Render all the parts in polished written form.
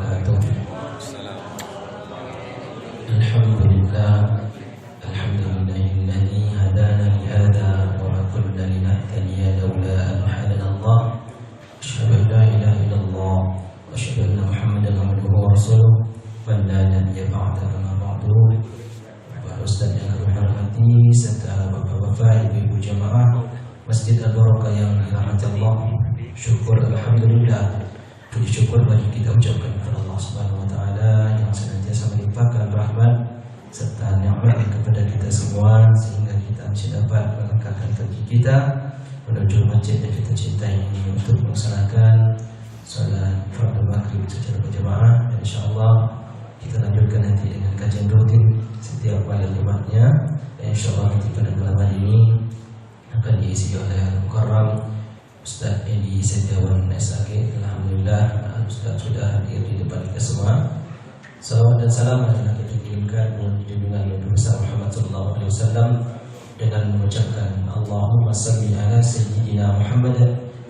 wabarakatuh. Alhamdulillah, alhamdulillahilladzi hadana li hadza wa ma kunna linahtadiya laula an hadana Allah. Asyhadu an la ilaha illallah wa asyhadu anna Muhammadan abduhu wa rasuluh wa la nabiyya ba'dahu amma ba'du. Para ustaz yang kami hormati serta bapak-bapak, ibu-ibu jamaah Masjid Al-Barakah yang dirahmati Allah. Syukur alhamdulillah, puji syukur bagi kita ucapkan kepada Allah Subhanahu wa taala yang senantiasa melimpahkan rahmat serta nikmat kepada kita semua sehingga kita masih dapat melangkahkan kaki kita menuju masjid yang kita cintai ini untuk melaksanakan salat fardu maghrib secara berjamaah. Dan insyaallah kita lanjutkan nanti dengan kajian rutin setiap malam Jumatnya. Dan insyaallah nanti pada malam hari ini akan diisi oleh Al-Mukarram Ustaz Edi Setiawan SAG. Alhamdulillah Ustaz sudah hadir di depan kita semua. Salawat dan salam yang kita kirimkan melalui junjungan Nabi besar Muhammad sallallahu alaihi wasallam dengan mengucapkan Allahumma salli ala sayyidina Muhammad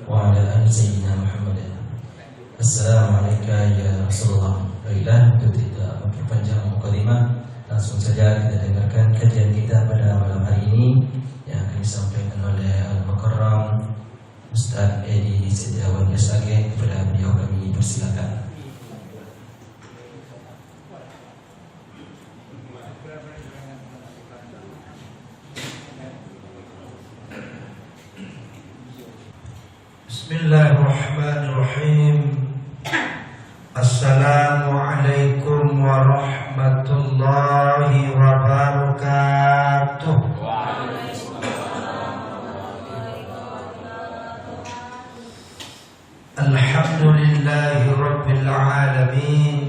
wa ala ali sayyidina Muhammad. Assalamualaikum ya Rasulullah. Baiklah, untuk tidak memperpanjang mukadimah, langsung saja kita dengarkan kajian kita pada malam hari ini yang akan disampaikan oleh Al-Mukarram Ustaz Edi Setiawan SAG. Kepada beliau kami persilakan. Bismillahirrahmanirrahim. Assalamualaikum warahmatullahi wabarakatuh. Alhamdulillahi rabbil alamin,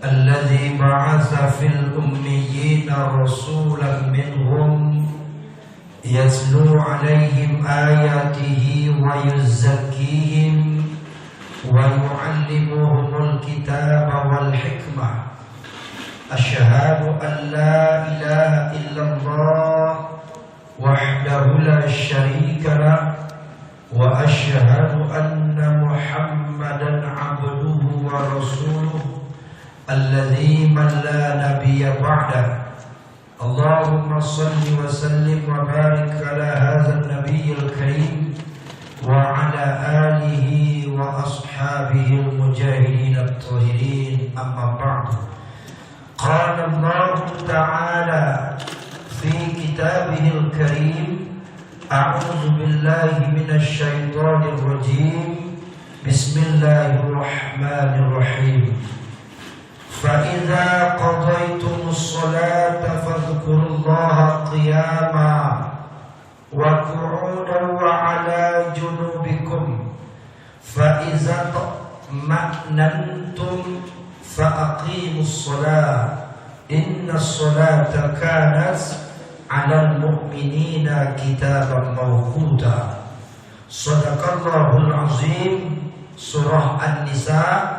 alladzi ba'atha fil ummiyina rasulan minhum yatlu alaihim ayatihi wa yuzakkihim wa yu'allimuhumul kitaba wal hikmah. Asyhadu an la ilaha illallah wahdahu la syarika lah wa asyhadu anna Muhammadan abduhu wa rasuluh alladzi man la nabiyya ba'dah. Allahumma salli wa sallim wa barik ala hadzal nabiyil karim wa ala alihi wa ashabihi al-mujahidin at-tahirin, amma ba'du. Qala Allah ta'ala fi kitabihil karim, a'udzu billahi minasy syaithanir rajim. Bismillahirrahmanirrahim. فَإِذَا قَضَيْتُمُ الصَّلَاةَ فَاذْكُرُوا اللَّهَ قِيَامًا وَقُعُودًا وَعَلَى جُنُوبِكُمْ فَإِذَا اطْمَأْنَنْتُمْ فَأَقِيمُوا الصَّلَاةَ إِنَّ الصَّلَاةَ كَانَتْ عَلَى الْمُؤْمِنِينَ كِتَابًا مَوْقُوتًا. Shadaqallahul azim. Surah An-Nisa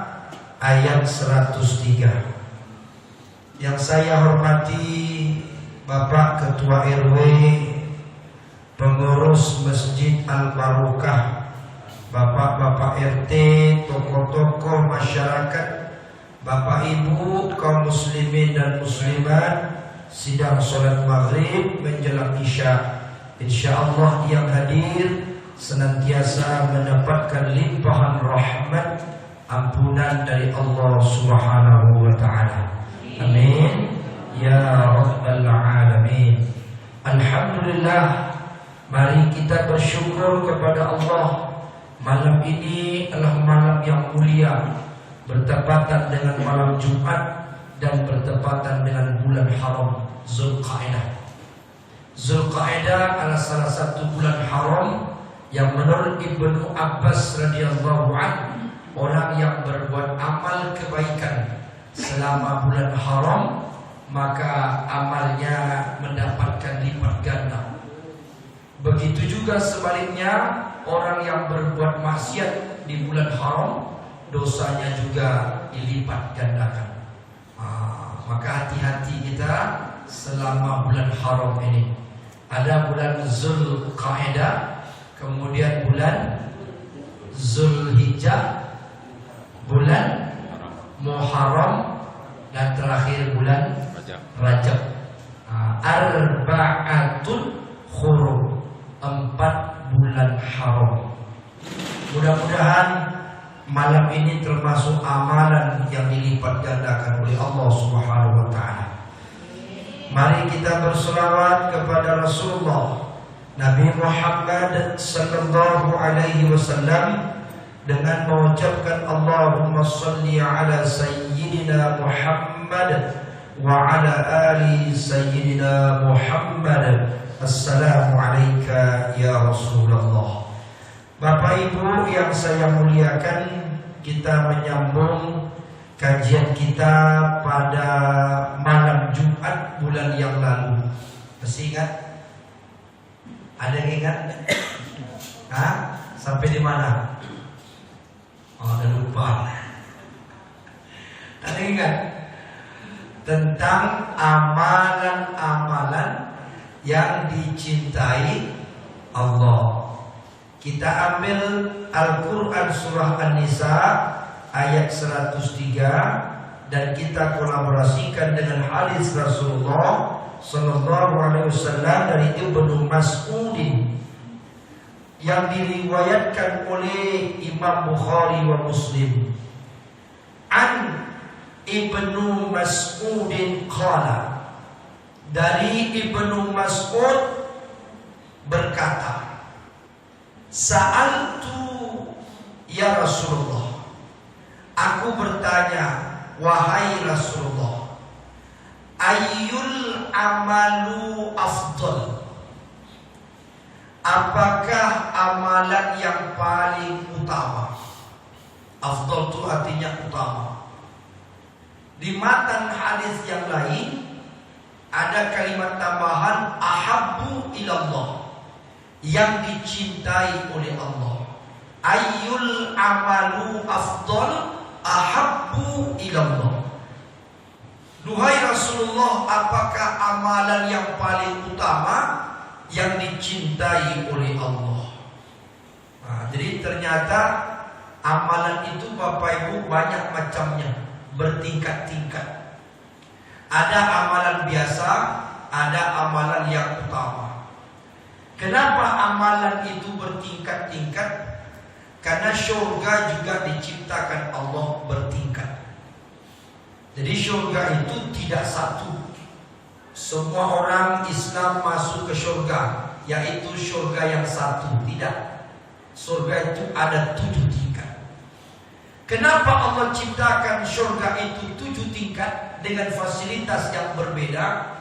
ayat 103. Yang saya hormati Bapak Ketua RW, pengurus Masjid Al-Barakah, Bapak-bapak RT, tokoh-tokoh masyarakat, Bapak Ibu kaum muslimin dan muslimat, sidang salat maghrib menjelang isya. Insyaallah yang hadir senantiasa mendapatkan limpahan rahmat ampunan dari Allah Subhanahu wa taala. Amin ya rabbal alamin. Alhamdulillah, mari kita bersyukur kepada Allah. Malam ini adalah malam yang mulia, bertepatan dengan malam Jumat dan bertepatan dengan bulan haram Zulqa'dah. Zulqa'dah adalah salah satu bulan haram yang menurut Ibnu Abbas radhiyallahu anhu, orang yang berbuat amal kebaikan selama bulan haram maka amalnya mendapatkan lipat ganda. Begitu juga sebaliknya, orang yang berbuat maksiat di bulan haram dosanya juga dilipat gandakan. Maka hati-hati kita selama bulan haram ini. Ada bulan Zulqa'dah, kemudian bulan Zulhijjah, bulan Muharram dan terakhir bulan Rajab. Arba'atun hurum, 4 bulan haram. Mudah-mudahan malam ini termasuk amalan yang dilipat gandakan oleh Allah Subhanahu wa taala. Mari kita berselawat kepada Rasulullah Nabi Muhammad sallallahu alaihi wasallam dengan mengucapkan Allahumma shalli ala sayyidina Muhammad wa ala ali sayyidina Muhammad. Assalamu alayka ya Rasulullah. Bapak Ibu yang saya muliakan, kita menyambung kajian kita pada malam Jumat bulan yang lalu. Masih ingat? Ada yang ingat? Sampai di mana? Udah lupa. Ada yang ingat? Tentang amalan-amalan yang dicintai Allah. Kita ambil Al-Quran surah An-Nisa ayat 103 dan kita kolaborasikan dengan hadis Rasulullah sallallahu alaihi wasallam dari Ibnu Mas'ud yang diriwayatkan oleh Imam Bukhari wa Muslim. An Ibnu Mas'udin qala, dari Ibnu Mas'ud berkata, Sa'altu ya Rasulullah, aku bertanya wahai Rasulullah, ayyul amalu afdal, apakah amalan yang paling utama? Afdal itu artinya utama. Di matan hadis yang lain ada kalimat tambahan ahabbu ilallah, yang dicintai oleh Allah. Ayyul amalu afdal ahabbu ilallah. Duhai Rasulullah, apakah amalan yang paling utama yang dicintai oleh Allah? Jadi ternyata amalan itu Bapak Ibu banyak macamnya, bertingkat-tingkat. Ada amalan biasa, ada amalan yang utama. Kenapa amalan itu bertingkat-tingkat? Karena surga juga diciptakan Allah bertingkat. Jadi surga itu tidak satu. Semua orang Islam masuk ke surga, yaitu surga yang satu. Tidak. Surga itu ada 7 tingkat. Kenapa Allah ciptakan surga itu 7 tingkat dengan fasilitas yang berbeda?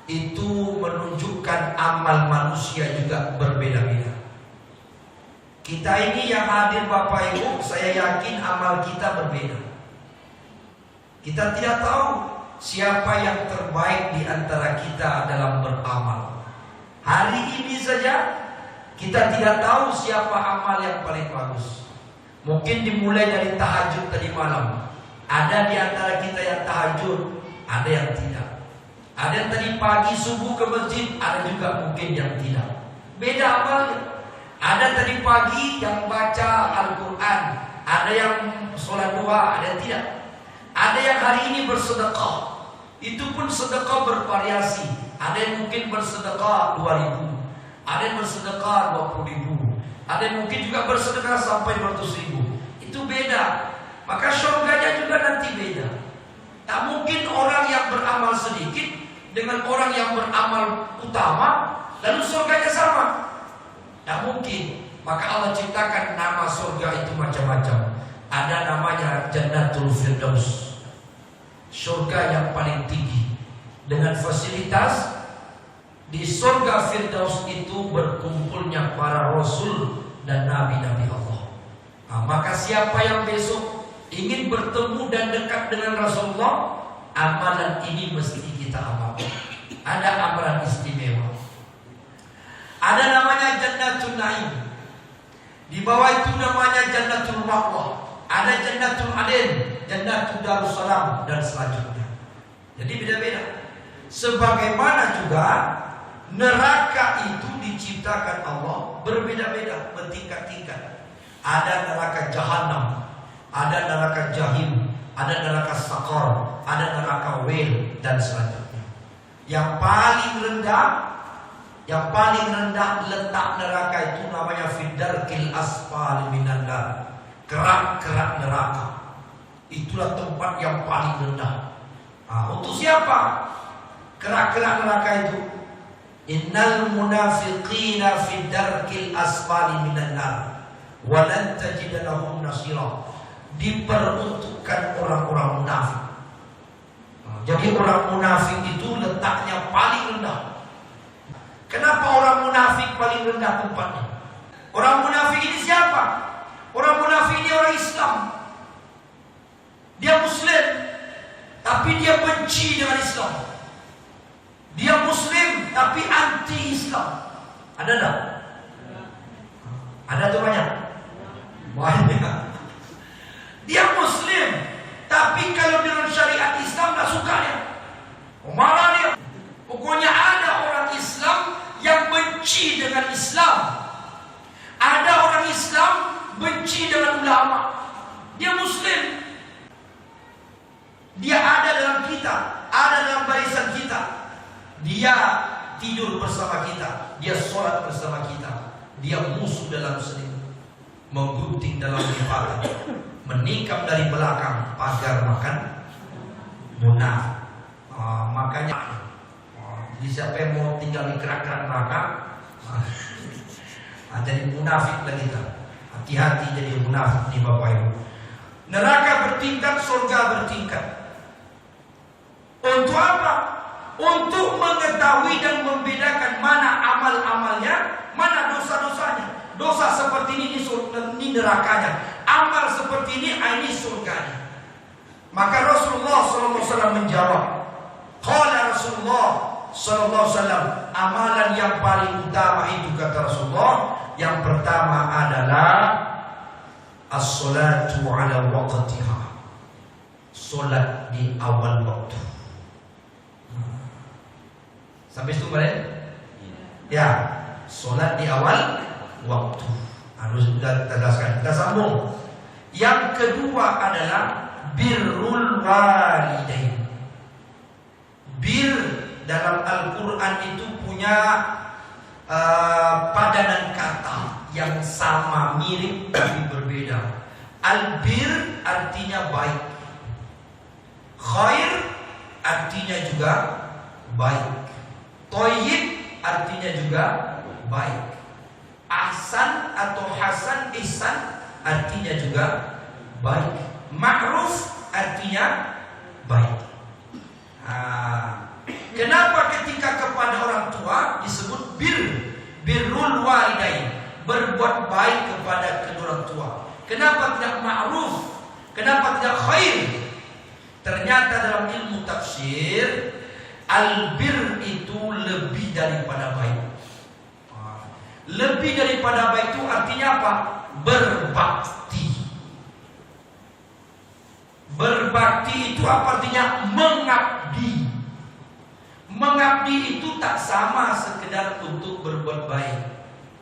Itu menunjukkan amal manusia juga berbeda-beda. Kita ini yang hadir Bapak Ibu, saya yakin amal kita berbeda. Kita tidak tahu siapa yang terbaik di antara kita dalam beramal. Hari ini saja kita tidak tahu siapa amal yang paling bagus. Mungkin dimulai dari tahajud tadi malam. Ada di antara kita yang tahajud, ada yang tidak. Ada yang tadi pagi subuh ke masjid, ada juga mungkin yang tidak. Beda amalnya. Ada tadi pagi yang baca Al-Quran, ada yang sholat duha, ada yang tidak. Ada yang hari ini bersedekah. Itu pun sedekah bervariasi. Ada yang mungkin bersedekah 2.000, ada yang bersedekah 20.000, ada yang mungkin juga bersedekah sampai 200.000. Itu beda. Maka surganya juga nanti beda. Tak mungkin orang yang beramal sedikit dengan orang yang beramal utama lalu surganya sama. Tak mungkin. Maka Allah ciptakan nama surga itu macam-macam. Ada namanya Jannatul Firdaus, surga yang paling tinggi. Dengan fasilitas di surga Firdaus itu berkumpulnya para Rasul dan Nabi-Nabi Allah. Maka siapa yang besok ingin bertemu dan dekat dengan Rasulullah, amalan ini mesti kita amalkan. Ada amalan istimewa. Ada namanya Jannatul Naim. Di bawah itu namanya Jannatul Ma'wa. Ada Jannatul Adn, Jannatul Darussalam dan selanjutnya. Jadi beda-beda. Sebagaimana juga neraka itu diciptakan Allah berbeda-beda, bertingkat-tingkat. Ada neraka Jahannam, ada neraka Jahim, ada neraka Sakar. Nawil dan selanjutnya. Yang paling rendah letak neraka itu namanya fidarkil asfal minan nar. Kerak-kerak neraka. Itulah tempat yang paling rendah. Untuk siapa kerak-kerak neraka itu? Innal munafiqina fidarkil asfal minan nar wa lan tajid lahum nasira. Diperuntukkan orang-orang munafik. Jadi orang munafik itu letaknya paling rendah. Kenapa orang munafik paling rendah tempatnya? Orang munafik ini siapa? Orang munafik ini orang Islam. Dia Muslim, tapi dia benci dengan Islam. Dia Muslim, tapi anti Islam. Ada tak? Ada tuh banyak? Banyak. Dia Muslim, tapi kalau dalam syariat Islam tak suka dia. Marah dia. Pokoknya ada orang Islam yang benci dengan Islam. Ada orang Islam benci dengan ulama. Dia Muslim. Dia ada dalam kita, ada dalam barisan kita. Dia tidur bersama kita, dia sholat bersama kita. Dia musuh dalam selimut, menggunting dalam lipatan, menikam dari belakang pagar makan munafik. Makanya jadi siapa yang mau tinggal di kerak-kerak neraka, jadi munafik lah kita. Hati-hati jadi munafik nih Bapak Ibu. Neraka bertingkat, surga bertingkat. Untuk apa? Untuk mengetahui dan membedakan mana amal-amalnya, mana dosa-dosanya. Dosa seperti ini nerakanya, amal seperti ini surganya. Maka Rasulullah SAW menjawab, qala Rasulullah SAW, amalan yang paling utama itu kata Rasulullah, yang pertama adalah as-salatu ala waqtiha, solat di awal waktu. Sampai situ balik? Ya, solat di awal waktu. Harus kita jelaskan. Kita sambung. Yang kedua adalah birrul walidain. Bir dalam Al-Quran itu punya padanan kata yang sama, mirip tapi berbeda. Al-bir artinya baik, khair artinya juga baik, Thayyib artinya juga baik. Ahsan atau hasan, ihsan artinya juga baik. Ma'ruf artinya baik. Kenapa ketika kepada orang tua disebut birrul walidain, berbuat baik kepada kedua orang tua? Kenapa tidak ma'ruf? Kenapa tidak khair? Ternyata dalam ilmu tafsir, albir itu lebih daripada baik. Lebih daripada baik itu artinya apa? Berbakti. Berbakti itu apa artinya? Mengabdi. Mengabdi itu tak sama sekedar untuk berbuat baik.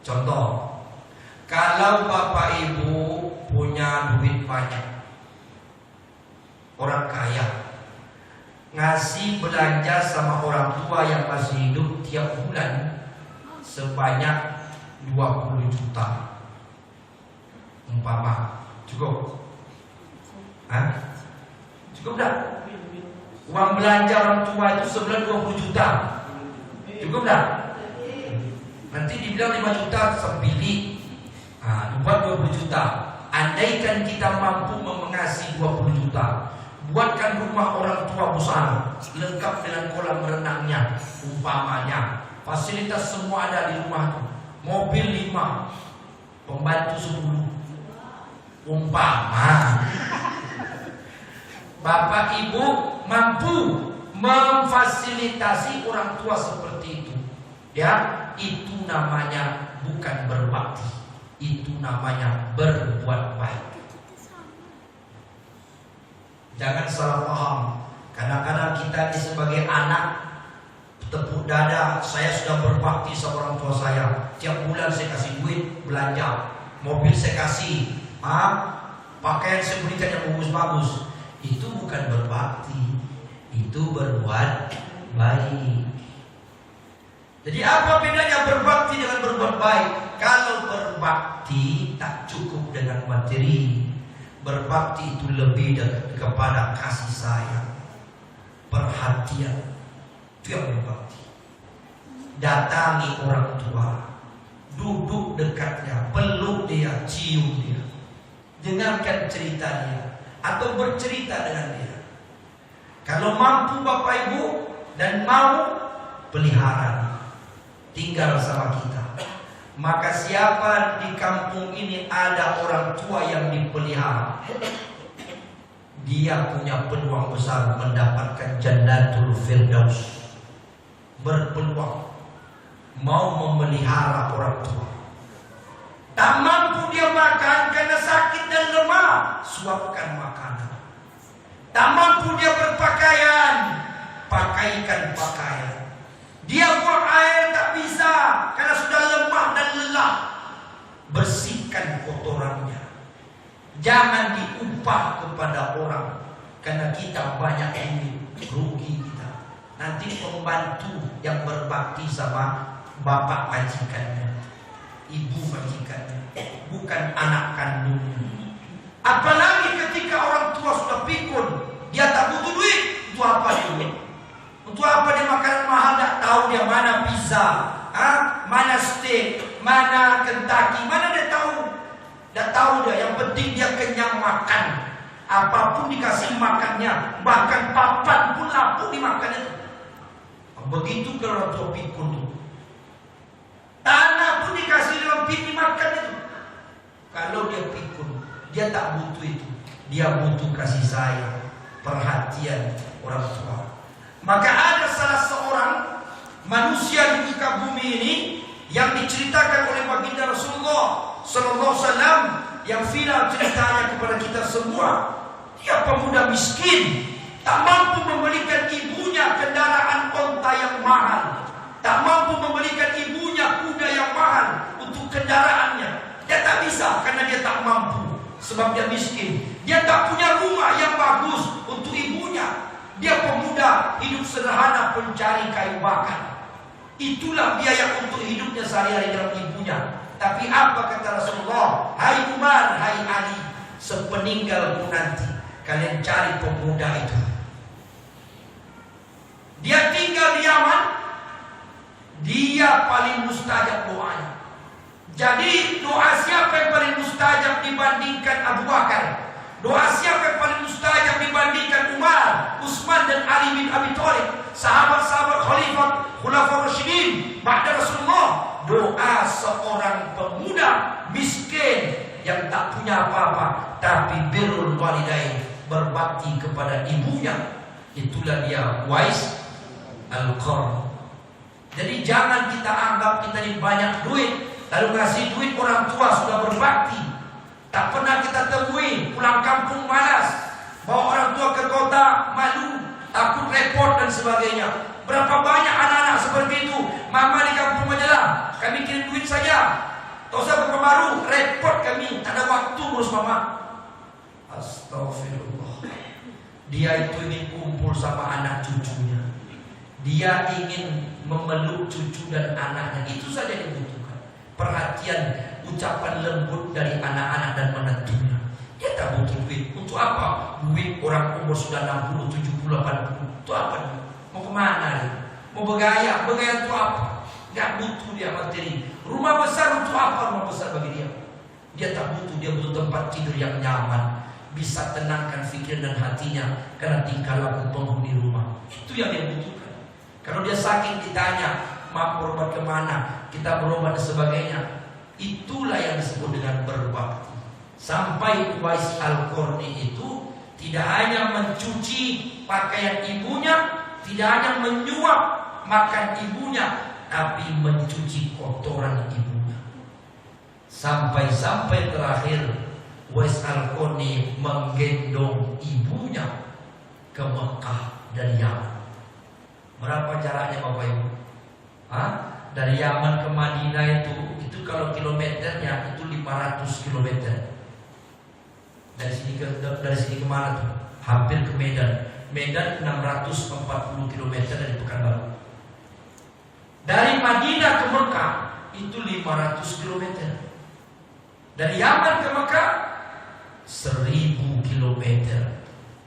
Contoh, kalau bapak ibu punya duit banyak, orang kaya, ngasih belanja sama orang tua yang masih hidup tiap bulan sebanyak 20 juta, umpama, cukup? Cukup tak? Uang belanja orang tua itu sebulan 20 juta, cukup tak? Nanti dibilang 5 juta sepilih, buat 20 juta. Andaikan kita mampu mengasihi 20 juta, buatkan rumah orang tua besar, lengkap dengan kolam renangnya, umpamanya, fasilitas semua ada di rumah itu, mobil 5, pembantu 10, umpama. Bapak ibu mampu memfasilitasi orang tua seperti itu, ya, itu namanya bukan berbakti, itu namanya berbuat baik. Jangan salah paham. Kadang-kadang kita ini sebagai anak tepuk dada, saya sudah berbakti sama orang tua saya. Tiap bulan saya kasih duit belanja, mobil saya kasih, pakaian saya berikan yang bagus-bagus. Itu bukan berbakti, itu berbuat baik. Jadi apa bedanya berbakti dengan berbuat baik? Kalau berbakti tak cukup dengan materi. Berbakti itu lebih kepada kasih sayang, perhatian. Itu yang berbakti. Datangi orang tua, duduk dekatnya, peluk dia, cium dia, dengarkan cerita dia, atau bercerita dengan dia. Kalau mampu Bapak Ibu dan mau, pelihara dia, tinggal sama kita. Maka siapa di kampung ini ada orang tua yang dipelihara, dia punya peluang besar mendapatkan Jannatul Firdaus. Berpeluang mau memelihara orang tua. Tak mampu dia makan karena sakit dan lemah, suapkan makanan. Tak mampu dia berpakaian, pakaikan pakaian. Dia buang air tak bisa karena sudah lemah dan lelah, bersihkan kotorannya. Jangan diupah kepada orang karena kita banyak duit, rugi kita. Nanti pembantu yang berbakti sama bapak majikannya, ibu majikannya, bukan anak kandungnya. Apalagi ketika orang tua sudah pikun, dia tak butuh duit. Untuk apa duit? Untuk apa dia makanan mahal? Tak tahu dia mana pizza, mana steak, mana Kentucky, mana dia tahu? Tak tahu dia. Yang penting dia kenyang makan. Apapun dikasih makannya, bahkan papan pun lapu dimakan itu. Begitu kalau orang tua pikun itu. Tanah pun dikasih dalam pit dimakan itu. Kalau dia pikun, dia tak butuh itu. Dia butuh kasih sayang, perhatian orang tua. Maka ada salah seorang manusia di muka bumi ini yang diceritakan oleh baginda Rasulullah Sallallahu Alaihi Wasallam, yang final ceritanya kepada kita semua. Dia pemuda miskin, tak mampu membelikan ibunya kendaraan onta yang mahal, tak mampu membelikan ibunya kuda yang mahal untuk kendaraannya. Dia tak bisa karena dia tak mampu, sebab dia miskin. Dia tak punya rumah yang bagus untuk ibunya. Dia pemuda hidup sederhana, pencari kayu bakar. Itulah biaya untuk hidupnya sehari-hari dalam ibunya. Tapi apa kata Rasulullah? Hai Umar, hai Ali, sepeninggalku nanti kalian cari pemuda itu. Dia tinggal di Yaman. Dia paling mustajab doanya. Jadi doa siapa yang paling mustajab dibandingkan Abu Bakar? Doa siapa yang paling mustajab dibandingkan Umar, Utsman dan Ali bin Abi Thalib, sahabat-sahabat khalifah Khulafaur Rasyidin ba'da Rasulullah? Doa seorang pemuda miskin yang tak punya apa-apa, tapi birrul walidain, berbakti kepada ibunya. Itulah dia Uwais Al-Qarni. Jadi jangan kita anggap kita ini banyak duit, lalu ngasih duit orang tua sudah berbakti. Tak pernah kita temui pulang kampung malas, bawa orang tua ke kota malu, takut repot dan sebagainya. Berapa banyak anak-anak seperti itu. Mama di kampung Majalah, kami kirim duit saja. Tak usah berpemaru, repot kami, tak ada waktu ngurus mama. Astagfirullah. Dia itu ingin kumpul sama anak cucunya. Dia ingin memeluk cucu dan anaknya. Itu saja yang dibutuhkan. Perhatian, ucapan lembut dari anak-anak dan menantunya. Dia tak butuh duit. Untuk apa? Duit orang umur sudah 60, 70, 80. Itu apa? Mau kemana dia? Mau bergaya? Bergaya untuk apa? Gak butuh dia materi. Rumah besar untuk apa rumah besar bagi dia? Dia tak butuh. Dia butuh tempat tidur yang nyaman, bisa tenangkan pikiran dan hatinya karena tingkah laku penghuni rumah. Itu yang dia butuhkan. Kalau dia sakit ditanya, "Mak, berobat kemana?" Kita berobat dan sebagainya. Itulah yang disebut dengan berbakti. Sampai Uwais Al-Qarni itu tidak hanya mencuci pakaian ibunya, tidak hanya menyuap makan ibunya, tapi mencuci kotoran ibunya. Sampai-sampai terakhir Uwais Al-Qarni menggendong ibunya ke Mekah dari Yaman. Berapa jaraknya Bapak Ibu? Dari Yaman ke Madinah itu kalau kilometernya itu 500 kilometer. Dari sini ke mana tuh? Hampir ke Medan. Medan 640 km dari Pekanbaru. Dari Madinah ke Mekah itu 500 km. Dari Yaman ke Mekah 1000 km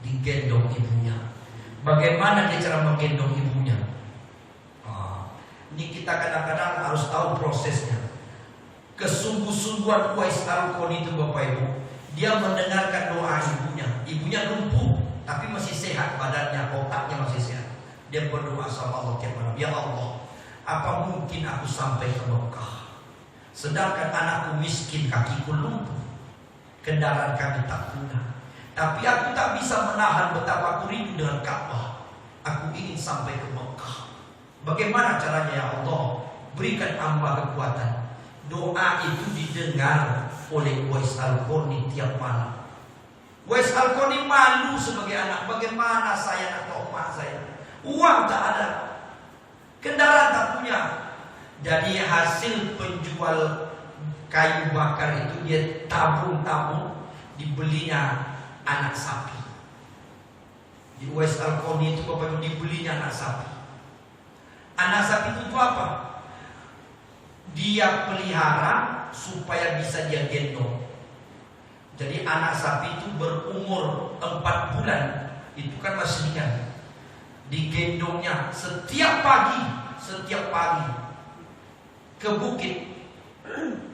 digendong ibunya. Bagaimana dia cara menggendong ibunya? Ini kita kadang-kadang harus tahu prosesnya. Kesungguh-sungguhan Uwais Al-Qarni itu Bapak Ibu, dia mendengarkan doa ibunya. Ibunya lumpuh tapi masih sehat badannya, otaknya masih sehat. Dia berdoa sama Allah tiap malam, ya Allah, apa mungkin aku sampai ke Mekah sedangkan anakku miskin, kakiku lumpuh, kendaraan kami tak guna, tapi aku tak bisa menahan betapa aku rindu dengan Ka'bah. Aku ingin sampai ke Mekah. Bagaimana caranya ya Allah? Berikan hamba kekuatan. Doa itu didengar oleh Uwais Al-Qarni tiap malam. Uwais Al-Qarni malu sebagai anak. Bagaimana saya atau emak saya? Uang tak ada, kendaraan tak punya. Jadi hasil penjual kayu bakar itu dia tabung-tabung, dibelinya anak sapi. Di Uwais Al-Qarni itu Bapak Ibu dibelinya anak sapi. Anak sapi itu apa? Dia pelihara supaya bisa dia gendong. Jadi anak sapi itu berumur 4 bulan, itu kan masih ringan. Digendongnya setiap pagi ke bukit,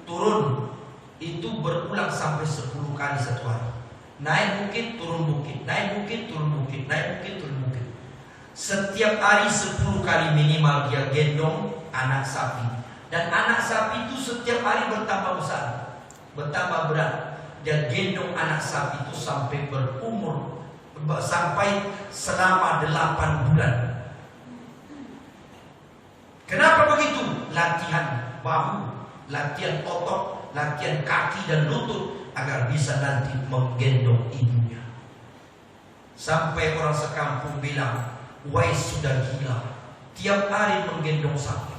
turun, itu berulang sampai 10 kali satu hari. Naik bukit, turun bukit, naik bukit, turun bukit, naik bukit, turun bukit. Setiap hari 10 kali minimal dia gendong anak sapi. Dan anak sapi itu setiap hari bertambah besar, bertambah berat. Dia gendong anak sapi itu sampai berumur, sampai selama 8 bulan. Kenapa begitu? Latihan bahu, latihan otot, latihan kaki dan lutut agar bisa nanti menggendong ibunya. Sampai orang sekampung bilang, Uwais sudah gila, tiap hari menggendong sapi.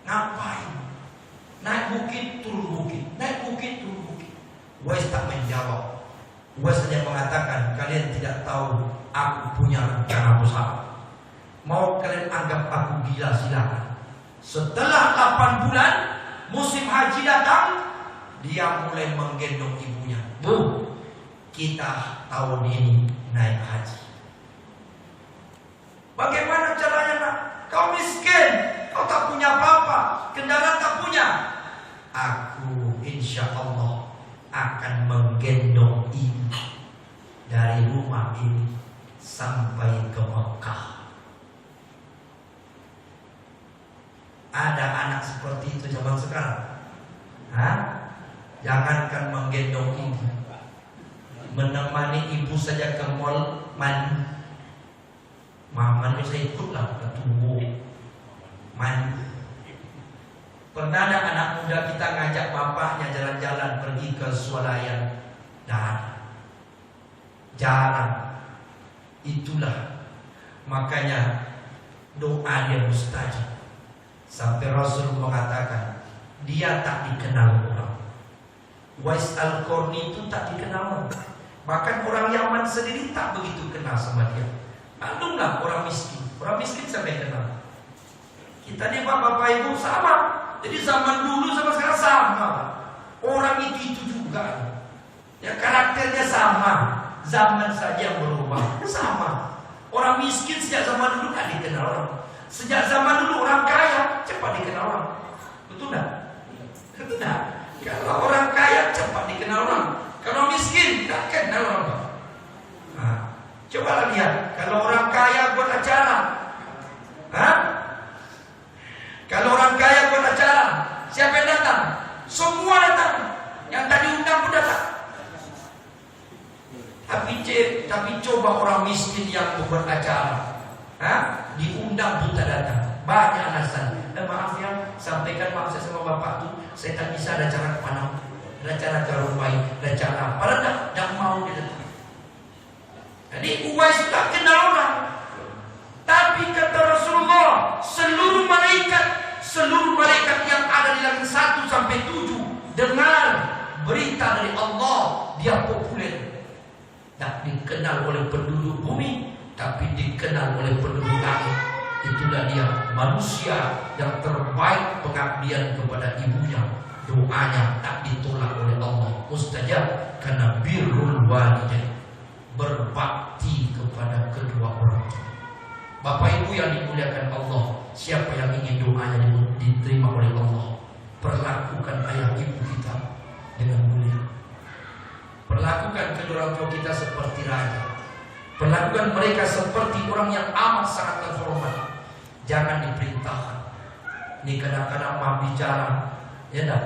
Ngapain? Naik bukit, turun bukit, naik bukit, turun bukit. Uwais tak menjawab. Uwais hanya mengatakan, kalian tidak tahu aku punya rencana besar. Mau kalian anggap aku gila silakan. Setelah 8 bulan musim haji datang, dia mulai menggendong ibunya. Bu, kita tahun ini naik haji. Bagaimana caranya nak? Kau miskin, kau tak punya apa-apa, kendaraan tak punya. Aku insya Allah akan menggendong ibu dari rumah ini sampai ke Mekah. Ada anak seperti itu zaman sekarang? Jangankan menggendong ibu, menemani ibu saja ke mall mandi. Mama bisa ikutlah ke tubuh mandi. Pernah ada anak muda kita ngajak bapaknya jalan-jalan pergi ke swalayan, dan jarang. Itulah makanya doa dia mustajab. Sampai Rasul mengatakan dia tak dikenal orang. Uwais Al-Qarni itu tak dikenal orang. Bahkan orang Yaman sendiri tak begitu kenal sama dia. Maklum nggak orang miskin? Orang miskin siapa yang kenal? Kita nih bapak ibu sama. Jadi zaman dulu sama sekarang sama. Orang itu juga. Ya karakternya sama. Zaman saja yang berubah. Sama. Orang miskin sejak zaman dulu kan dikenal orang. Sejak zaman dulu orang kaya cepat dikenal orang. Betul nggak? Betul nggak? Kalau orang kaya cepat dikenal orang. Kalau miskin tak kenal orang. Coba lihat, kalau orang kaya buat acara, kalau orang kaya buat acara, siapa yang datang? Semua datang. Yang tadi undang pun datang. Tapi coba orang miskin yang buat acara, diundang pun tak datang. Banyak alasan. Maaf ya, sampaikan maaf saya sama bapak tuh, saya tak bisa ada acara ke Padang, ada acara ke Rumbai, ada acara. Padahal tak mau dia datang. Jadi Uwais tak kenal orang. Tapi kata Rasulullah, seluruh malaikat yang ada di langit 1 sampai 7 dengar berita dari Allah, dia populer. Tak dikenal dikenal oleh penduduk bumi, tapi dikenal oleh penduduk langit. Itulah dia manusia yang terbaik pengabdian kepada ibunya. Doanya tak ditolak oleh Allah, mustajab, karena birrul walidain, berbakti kepada kedua orang tua. Bapak Ibu yang dimuliakan Allah, siapa yang ingin doanya diterima oleh Allah, perlakukan ayah ibu kita dengan mulia. Perlakukan kedua orang tua kita seperti raja. Perlakukan mereka seperti orang yang amat sangat terhormat. Jangan diperintahkan. Ini kadang-kadang mah bicara, ya dah,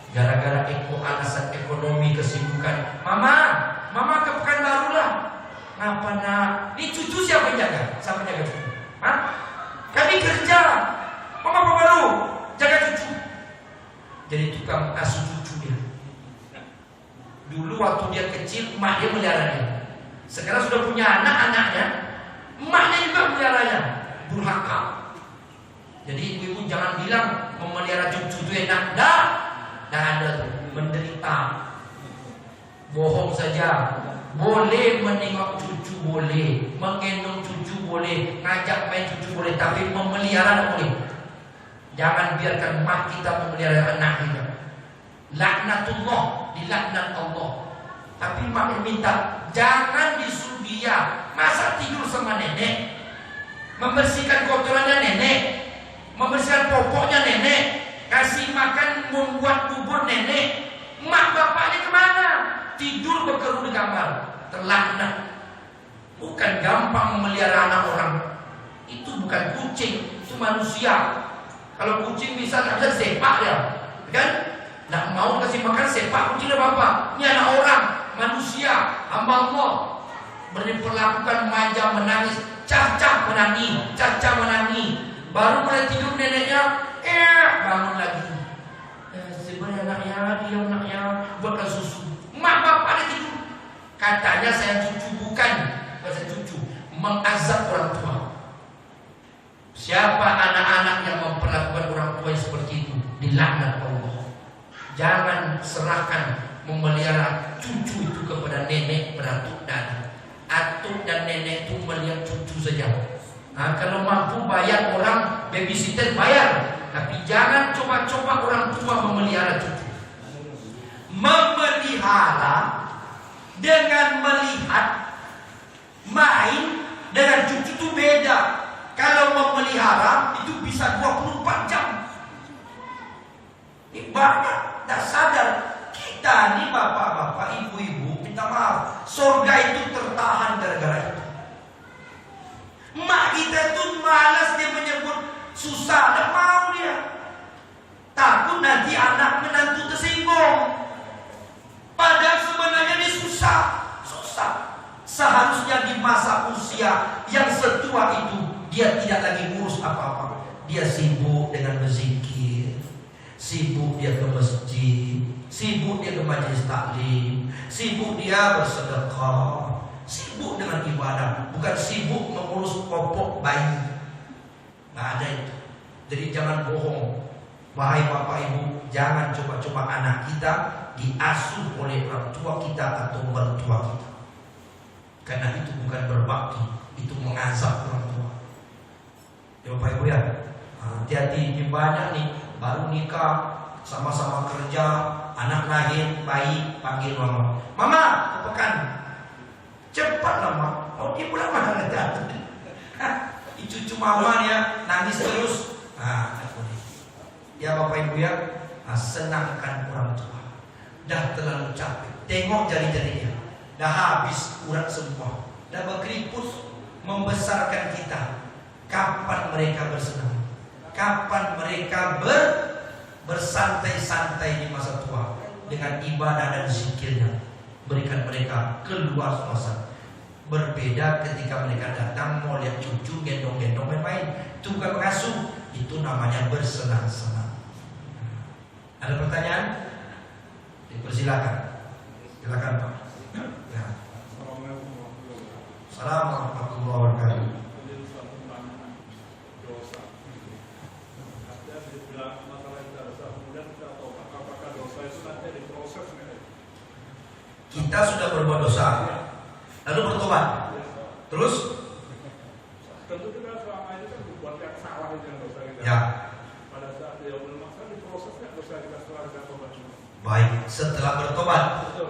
gara-gara alasan ekonomi, kesibukan. Mama ke Pekanbaru lah. Ngapa nak? Ini cucu siapa yang jaga? Siapa yang jaga cucu? Hah? Kami kerja. Mama Pekanbaru jaga cucu. Jadi tukang asuh cucu dia. Dulu waktu dia kecil, emak dia melihara dia. Sekarang sudah punya anak-anaknya, emaknya juga meliharanya. Durhaka. Jadi ibu-ibu jangan bilang memelihara cucu itu enak. Dah ada tuh, menderita. Bohong saja. Boleh menengok cucu, boleh menggendong cucu, boleh ngajak main cucu, boleh, tapi memelihara tak boleh. Jangan biarkan mak kita memelihara anak kita. Laknatullah, dilaknat Allah. Tapi mak minta jangan disuruh dia. Masa tidur sama nenek, membersihkan kotorannya nenek, membersihkan popoknya nenek, kasih makan, membuat bubur nenek. Mak bapaknya kemana? Tidur berkerut di kamar. Terlaknat. Bukan gampang memelihara anak orang. Itu bukan kucing, itu manusia. Kalau kucing bisa tak bisa sepak dia, kan? Nak mau kasih makan sepak kucing apa? Ini anak orang, manusia, hamba Allah. Berperlakukan manja, menangis, cacah menangis. Baru mulai tidur neneknya, bangun lagi. Sebenarnya anaknya, diam anaknya, buatkan susu. Mak bapaknya tidur. Katanya saya cucu, bukan bahasa cucu, mengazab orang tua. Siapa anak-anak yang memperlakukan orang tua seperti itu, dilaknat Allah. Jangan serahkan memelihara cucu itu kepada nenek beratuk dan atuk dan nenek itu melihat cucu saja. Nah, kalau mampu bayar orang babysitter bayar, tapi jangan coba-coba orang tua memelihara cucu. Memelihara dengan melihat, main dengan cucu itu beda. Kalau memelihara itu bisa 24 jam. Ini banyak tak sadar. Kita nih bapak-bapak, ibu-ibu, minta maaf, surga itu tertahan gara-gara itu. Mak kita itu malas, dia menyebut susah, tak mau dia. Takut nanti anak menantu tersinggung. Padahal sebenarnya dia susah. Seharusnya di masa usia yang setua itu dia tidak lagi ngurus apa-apa. Dia sibuk dengan berzikir, sibuk dia ke masjid, sibuk dia ke majelis taklim, sibuk dia bersedekah, sibuk dengan ibadah, bukan sibuk mengurus popok bayi. Nggak ada itu. Jadi jangan bohong. Wahai bapak ibu, jangan coba-coba anak kita diasuh oleh orang tua kita atau mertua kita. Karena itu bukan berbakti, itu mengazab orang tua. Ya bapak ibu ya, hati-hati. Ini banyak nih baru nikah, sama-sama kerja, anak lahir, bayi, panggil mama. Mama, ke Pekan. Cepat lah mak. Oh dia pulang mana aja. Cucu mama dia nangis terus. Tak boleh. Ya bapak ibu ya, senangkan orang tua. Dah terlalu capek. Tengok jari-jarinya. Dah habis urat semua. Dah berkeriput membesarkan kita. Kapan mereka bersenang? Kapan mereka bersantai-santai di masa tua dengan ibadah dan zikirnya? Berikan mereka keluar suasana. Berbeda ketika mereka datang mau lihat cucu gendong-gendong main-main. Itu bukan mengasuh, itu namanya bersenang-senang. Ada pertanyaan? Dipersilakan. Silakan Pak. Ya. Assalamualaikum warahmatullahi wabarakatuh. Kita sudah berbuat dosa. lalu bertobat. Terus? Tentu kita selama ini kan berbuat yang salah dengan dosa kita. Ya. Pada saat dia bermaksud diprosesnya dosa kita setelah kita tobat. Baik, setelah bertobat. Betul.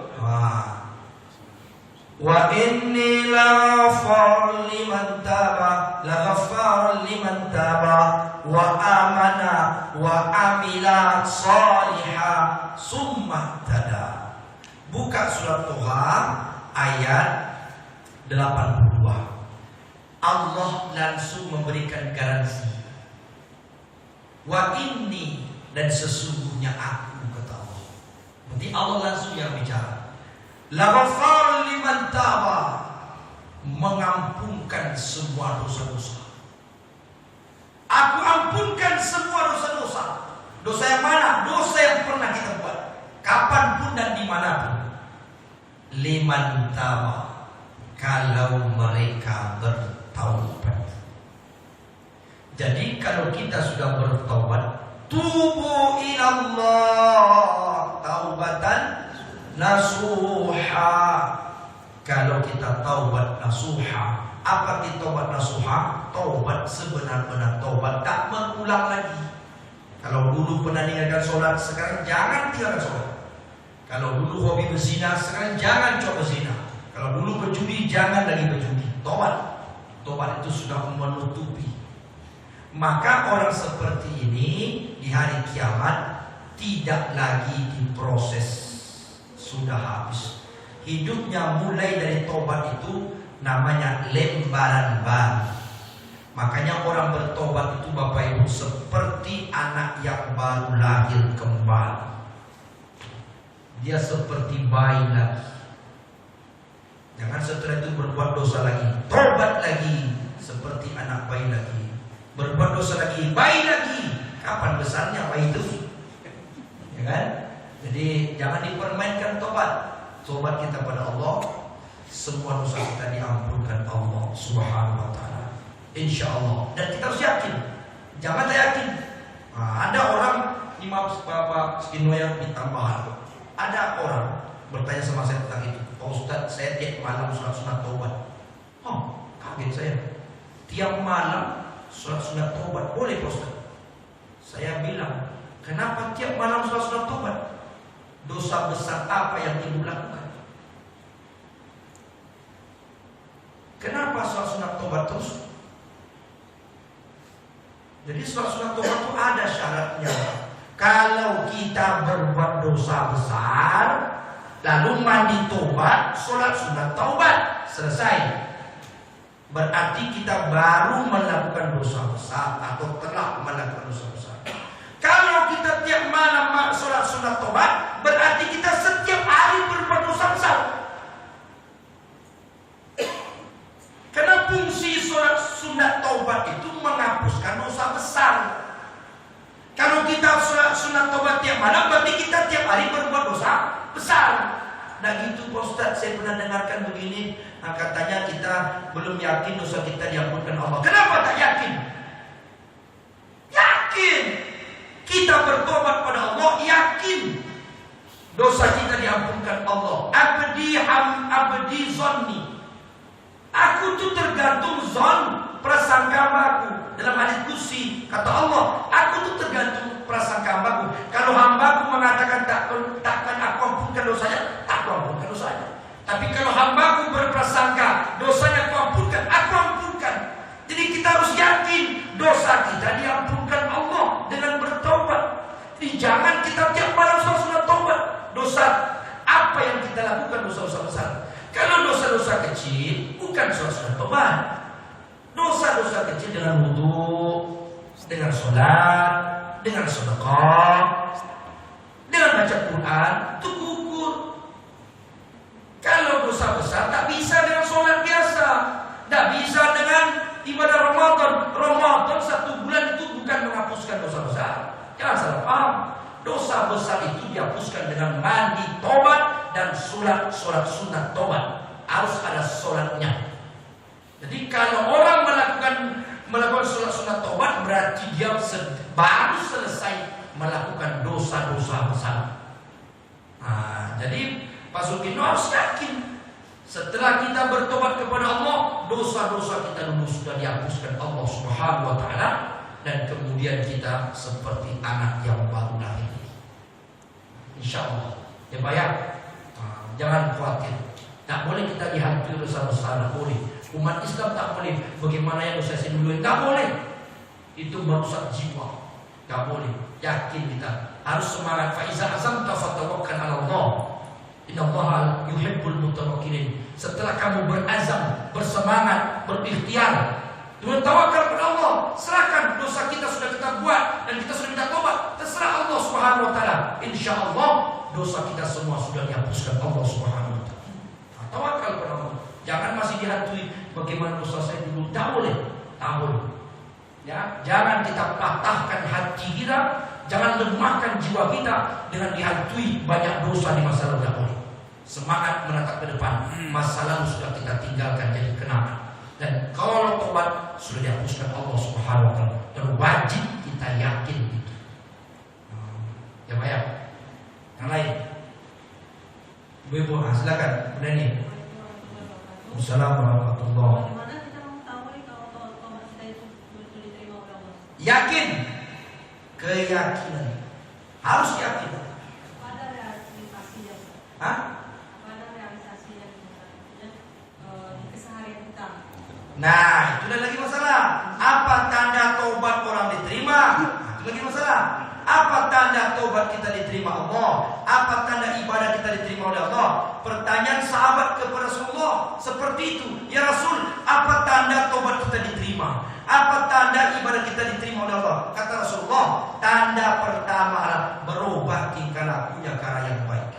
Wa inni laghafar liman taba, laghafar liman taba wa amana wa amila salihah summa tada. Buka surat Toha ayat 82. Allah langsung memberikan garansi. Wa inni, dan sesungguhnya aku, kata Allah. Berarti Allah langsung yang bicara. Laghafar liman taba, mengampunkan semua dosa-dosa. Aku ampunkan semua dosa-dosa. Dosa yang mana? Dosa yang pernah kita buat, kapanpun dan dimanapun. Liman taba, kalau mereka bertaubat. Jadi kalau kita sudah bertaubat, tubu ilallah taubatan nasuha. Kalau kita taubat nasuha, apa arti taubat nasuha? Taubat sebenar-benar taubat, tak mengulang lagi. Kalau dulu pernah meninggalkan sholat, sekarang jangan tinggalkan sholat. Kalau dulu hobi berzina, sekarang jangan coba zina. Kalau dulu berjudi, jangan lagi berjudi. Tobat. Tobat itu sudah menutupi. Maka orang seperti ini di hari kiamat tidak lagi diproses, sudah habis. Hidupnya mulai dari tobat itu namanya lembaran baru. Makanya orang bertobat itu Bapak Ibu seperti anak yang baru lahir kembali. Dia seperti bayi lagi. Jangan setelah itu berbuat dosa lagi, tobat lagi, seperti anak bayi lagi. Berbuat dosa lagi, bayi lagi. Kapan besarnya bayi itu? Ya kan? Jadi jangan dipermainkan tobat. Tobat kita pada Allah, semua dosa kita diampunkan Allah Subhanahu wa taala. Insyaallah. Dan kita harus yakin. Jangan tak yakin. Ada orang imam Bapak Skinoya ditambah. Ada orang bertanya sama saya tentang itu. Pak Ustaz, saya tiap malam sholat sunat taubat. Oh, kaget saya. Tiap malam sholat sunat taubat, boleh Pak Ustaz? Saya bilang, kenapa tiap malam sholat sunat taubat? Dosa besar apa yang ibu lakukan? Kenapa sholat sunat taubat terus? Jadi sholat sunat taubat itu ada syaratnya. Kalau kita berbuat dosa besar, lalu mandi taubat, sholat sunat taubat, selesai. Berarti kita baru melakukan dosa besar atau telah melakukan dosa besar. Kalau kita tiap malam sholat sunat taubat, berarti kita setiap hari berbuat dosa besar. Karena fungsi sholat sunat taubat itu menghapuskan dosa besar. Kalau kita sholat sunat taubat tiap malam, berarti kita tiap hari berbuat dosa besar. Nah gitu Pak Ustaz, saya pernah dengarkan begini. Nah, katanya kita belum yakin dosa kita diampunkan Allah. Kenapa tak yakin? Yakin. Kita bertobat pada Allah, yakin dosa kita diampunkan Allah. Abdi zonni. Aku tuh tergantung zon, prasangka aku. Dalam hadis qudsi kata Allah, aku tuh tergantung prasangka hambaku. Kalau hambaku mengatakan takkan aku ampunkan dosanya, aku ampunkan dosanya. Tapi kalau hambaku berprasangka dosanya aku ampunkan. Jadi kita harus yakin dosa kita diampunkan Allah dengan bertobat. Jadi jangan kita tiap malam sunat taubat. Dosa apa yang kita lakukan, dosa-dosa besar. Kalau dosa-dosa kecil bukan sunat taubat. Dosa-dosa kecil dengan wudu, dengan sholat, dengan sedekah, dengan baca Quran, itu gugur. Kalau dosa besar tak bisa dengan sholat biasa, tak bisa dengan ibadah Ramadan. Ramadan 1 bulan itu bukan menghapuskan dosa besar. Jangan salah paham. Dosa besar itu dihapuskan dengan mandi tobat dan sholat sunat tobat. Harus ada sholatnya. Jadi kalau orang melakukan sholat sunat taubat, berarti dia baru selesai melakukan dosa-dosa besar. Nah, jadi Pak Sukino harus yakin Setelah kita bertobat kepada Allah, dosa-dosa kita dulu sudah dihapuskan Allah Subhanahu wa taala, dan kemudian kita seperti anak yang baru lahir. Insyaallah. Ya Pak ya. Jangan khawatir. Tak boleh kita dihantui dosa besar, tak boleh. Umat Islam tak boleh. Bagaimana yang dosa dulu? Tak boleh. Itu merusak jiwa. Tak boleh. Yakin kita. Harus semangat. Fa iza azamta fatawakkal 'ala Allah. Innallaha yuhibbul mutawakkilin. Setelah kamu berazam, bersemangat, berikhtiar, tawakal kepada Allah, serahkan dosa kita sudah kita buat dan kita sudah minta tobat, terserah Allah Subhanahu wa taala. Insyaallah dosa kita semua sudah dihapuskan Allah Subhanahu wa taala. Tawakal kepada Allah. Jangan masih dihantui bagaimana dosa saya dulu. Tak boleh. Tak boleh. Ya, jangan kita patahkan hati kita, jangan lemahkan jiwa kita dengan dihantui banyak dosa di masa lalu. Tak boleh. Semangat menatap ke depan. Masa lalu sudah kita tinggalkan jadi kenangan. Dan kalau tobat sudah dihapuskan Allah Subhanahu wa taala, dan wajib kita yakin itu. Ya Pak ya. Yang lain. Ibu-ibu, silakan. Benar ni. Assalamualaikum warahmatullahi wabarakatuh. Bagaimana kita mengetahui kalau tobat kita itu betul diterima oleh Allah? Yakin. Keyakinan. Harus yakin. Pada realisasinya. Hah? Pada realisasinya misalnya di keseharian kita. Nah, itu dah lagi masalah. Apa tanda tobat orang diterima? Itu lagi masalah. Apa tanda tobat kita diterima Allah? Apa tanda ibadah kita diterima oleh Allah? Pertanyaan sahabat kepada Rasulullah seperti itu. Ya Rasul, apa tanda tobat kita diterima? Apa tanda ibadah kita diterima oleh Allah? Kata Rasulullah, tanda pertama adalah berubah tingkah lakunya ke arah yang baik.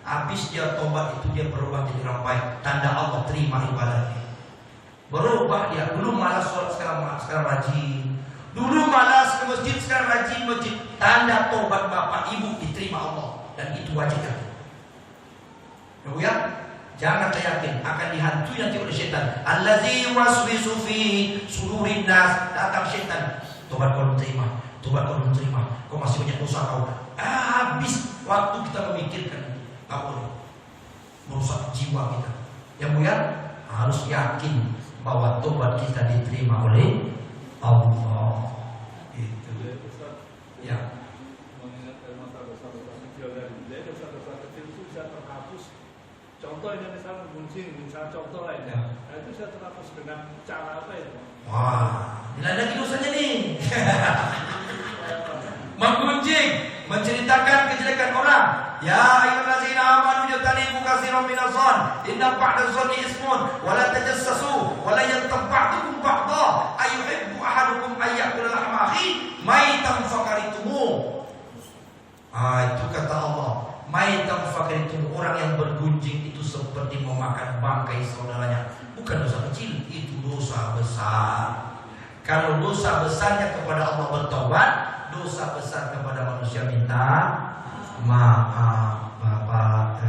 Habis dia tobat itu dia berubah jadi orang baik. Tanda Allah terima ibadahnya. Berubah dia. Dulu malas sholat, sekarang rajin. Dulu malas ke masjid, sekarang rajin masjid. Tanda tobat bapak ibu diterima Allah. Dan itu wajib ya. Ya, jangan yakin akan dihantui nanti oleh syaitan. Allazi waswisu fi sudurin nas. Datang syaitan. Tobat kau belum terima. Tobat kau belum terima. Kau masih banyak dosa kau. Habis waktu kita memikirkan. Tak boleh. Merusak jiwa kita. Ya Bu ya, harus yakin bahwa tobat kita diterima oleh Allah. Itu. Ya. Mengingatkan masa dosa-dosa kecil tadi. Jadi dosa-dosa kecil itu bisa terhapus. Contoh ini misalnya menggunjing, misalnya contoh lainnya. Nah, itu bisa terhapus dengan cara apa ya? Wah, bila lagi dosanya nih. Menggunjing, menceritakan kejelekan orang. Ya ayyuhallazina amanu jtanibu katsiran minadh-dhann inna ba'dadh-dhanni ismun wa la tajassasu wa la yaghtab ba'dukum ba'dha ayuhibbu ahadukum ay ya'kula lahma akhihi maitan fakaritumu. Itu kata Allah, maitan fakaritumu, orang yang bergunjing itu seperti memakan bangkai saudaranya. Bukan dosa kecil, itu dosa besar. Kalau dosa besarnya kepada Allah bertobat, dosa besar kepada manusia minta maaf. Bapak,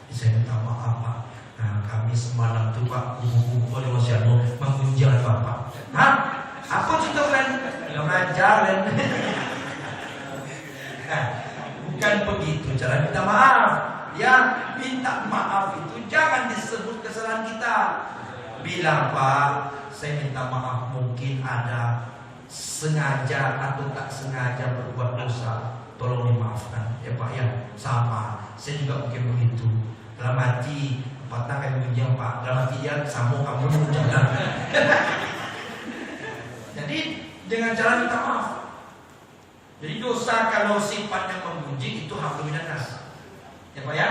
saya minta maaf Pak. Nah, kami semalam tuh Pak, kubu-kubu oleh masyarakat mengunjang Bapak. Hah? Apa cerita kan? Ngajar kan? Bukan begitu cara minta maaf. Ya, minta maaf itu jangan disebut kesalahan kita. Bilang Pak, saya minta maaf, mungkin ada sengaja atau tak sengaja berbuat dosa, tolong dimaafkan ya Pak ya. Sama, saya juga mungkin begitu. Dalam hati patah kayak mengunjang Pak, dalam hati dia sambung kamu mengunjang. Jadi dengan cara minta maaf. Jadi dosa kalau sifatnya menggunjing itu haqqul minan-nas ya Pak ya.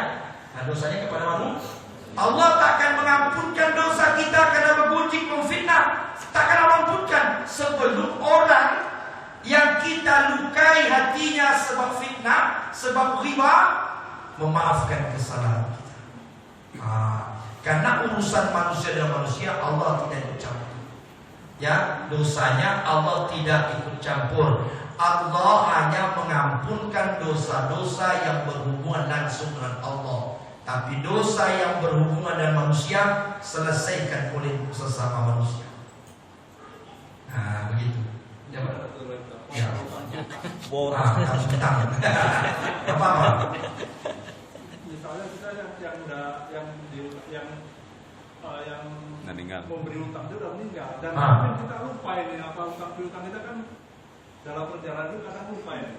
Nah, dosanya kepada manusia. Allah tak akan mengampunkan dosa kita karena menggunjing, memfitnah. Tak akan mengampunkan sebelum orang yang kita lukai hatinya sebab fitnah, sebab riba, memaafkan kesalahan kita. Karena urusan manusia dan manusia Allah tidak ikut campur. Ya, dosanya Allah tidak ikut campur. Allah hanya mengampunkan dosa-dosa yang berhubungan langsung dengan Allah. Tapi dosa yang berhubungan dengan manusia selesaikan oleh sesama manusia. Nah, begitu. Ya, Pak. Ya. Apa? Misalnya kita yang yang meninggal. memberi utang dia udah meninggal. Dan mungkin kita lupa ini apa utang piutang kita kan dalam perjalanan itu kadang lupa ini.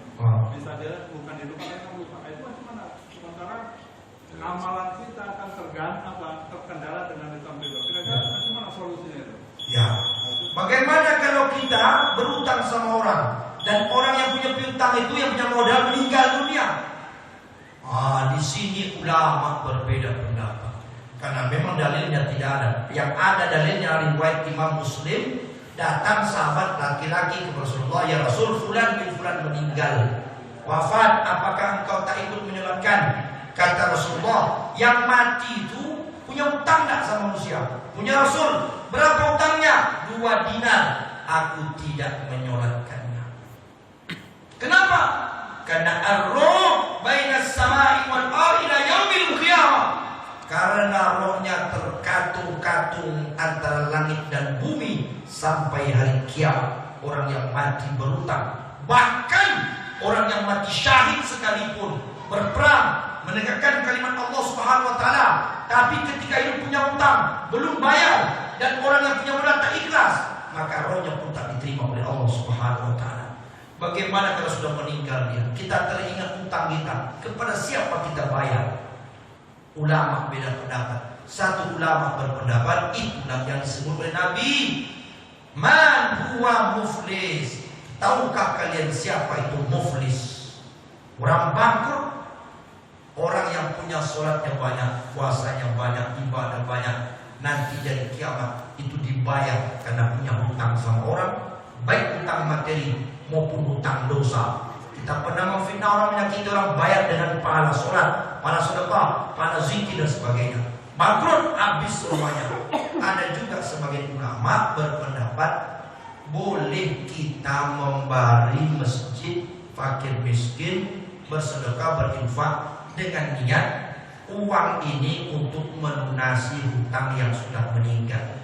Bisa dia bukan hidup kan lupa. Itu macam sementara amalan kita akan terkendala dengan utang piutang. Kira-kira bagaimana solusinya itu? Ya. Bagaimana kalau kita berutang sama orang dan orang yang punya piutang itu yang punya modal meninggal dunia? Di sini ulama berbeda pendapat. Karena memang dalilnya tidak ada. Yang ada dalilnya riwayat Imam Muslim, datang sahabat laki-laki ke Rasulullah, ya Rasul, fulan bin fulan meninggal, wafat, apakah engkau tak ikut menyolatkan? Kata Rasulullah, yang mati itu punya utang tak sama manusia? Punya. Rasul, berapa utangnya? 2 dinar. Aku tidak menyolatkannya. Kenapa? Karena ar-ruh bainas samai wal ardi ila yaumil qiyamah. Karena rohnya terkatung-katung antara langit dan bumi sampai hari kiamat. Orang yang mati berutang, bahkan orang yang mati syahid sekalipun, berperang menegakkan kalimat Allah Subhanahu wa taala, tapi ketika hidup punya utang, belum bayar, dan orang yang punya modal tak ikhlas, maka rohnya pun tak diterima oleh Allah Subhanahu wa taala. Bagaimana kalau sudah meninggal dia? Kita teringat utang kita, kepada siapa kita bayar? Ulama beda pendapat. Satu ulama berpendapat itulah yang disebut oleh Nabi, man huwa muflis. Tahukah kalian siapa itu muflis? Orang bangkrut, orang yang punya sholatnya banyak, puasanya banyak, ibadah banyak, nanti dari kiamat itu dibayar karena punya hutang sama orang, baik hutang materi maupun hutang dosa. Kita pernah memfitnah orang, menyakiti orang, bayar dengan pahala sholat, pahala sedekah, pahala zikir dan sebagainya. Bangkrut, habis semuanya. Ada juga sebagian ulama berpendapat boleh kita memberi masjid, fakir miskin, bersedekah, berinfak dengan niat uang ini untuk melunasi hutang yang sudah meninggal.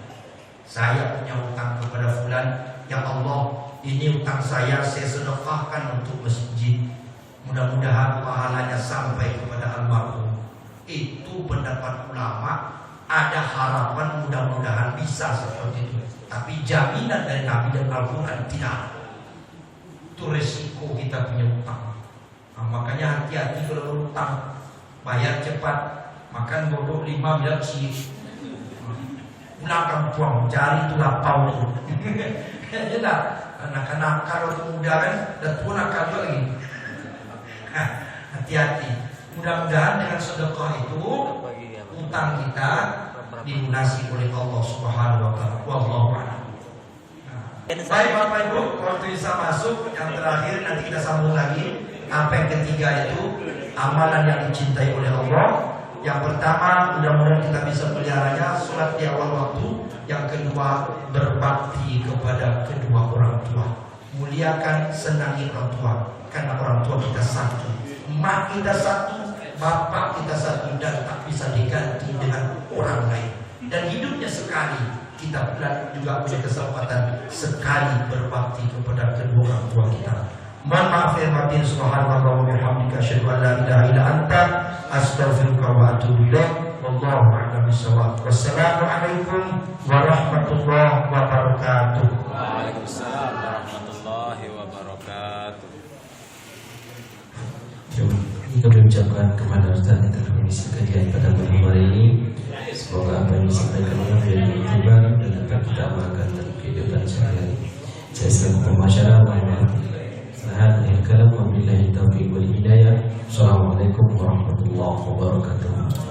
Saya punya hutang kepada fulan, ya Allah, ini utang saya sedekahkan untuk masjid. Mudah-mudahan pahalanya sampai kepada almarhum. Itu pendapat ulama. Ada harapan mudah-mudahan bisa seperti itu. Tapi jaminan dari Nabi dan Al-Quran tidak ada. Itu resiko kita punya utang. Makanya hati-hati kalau berutang. Bayar cepat, makan bodoh 5 biar sih. Pulang buang, cari itu lapau itu. Ya dah. Anak-anak kalau muda kan, dan tua nakal lagi. Hati-hati. Mudah-mudahan dengan sedekah itu utang kita dilunasi oleh Allah Subhanahu wa taala. Wallahu a'lam. Baik Bapak Ibu, waktu bisa masuk, yang terakhir nanti kita sambung lagi. Apa yang ketiga itu amalan yang dicintai oleh Allah. Yang pertama, mudah-mudahan kita bisa peliharanya, sholat di awal waktu. Yang kedua, berbakti kepada kedua orang tua. Muliakan, senangi orang tua, karena orang tua kita satu, mak kita satu, bapak kita satu, dan tak bisa diganti dengan orang lain. Dan hidupnya sekali, kita juga punya kesempatan sekali berbakti kepada kedua orang tua kita. Mohon maaf lahir batin, subhanallah wa bihamdika, asyhadu an la ilaha illa anta, astaghfiruka wa atubu ilaik. Wallahu a'lam bishawab. Wassalamualaikum warahmatullahi wabarakatuh. Waalaikumsalam warahmatullahi wabarakatuh. Kita mengucapkan kepada Ustaz yang telah mengisi kajian pada malam hari ini. Semoga apa yang disampaikan menjadi iktibar dan dapat kita amalkan dalam kehidupan sehari-hari. Saya selaku pemasyarakat Assalamualaikum warahmatullahi wabarakatuh.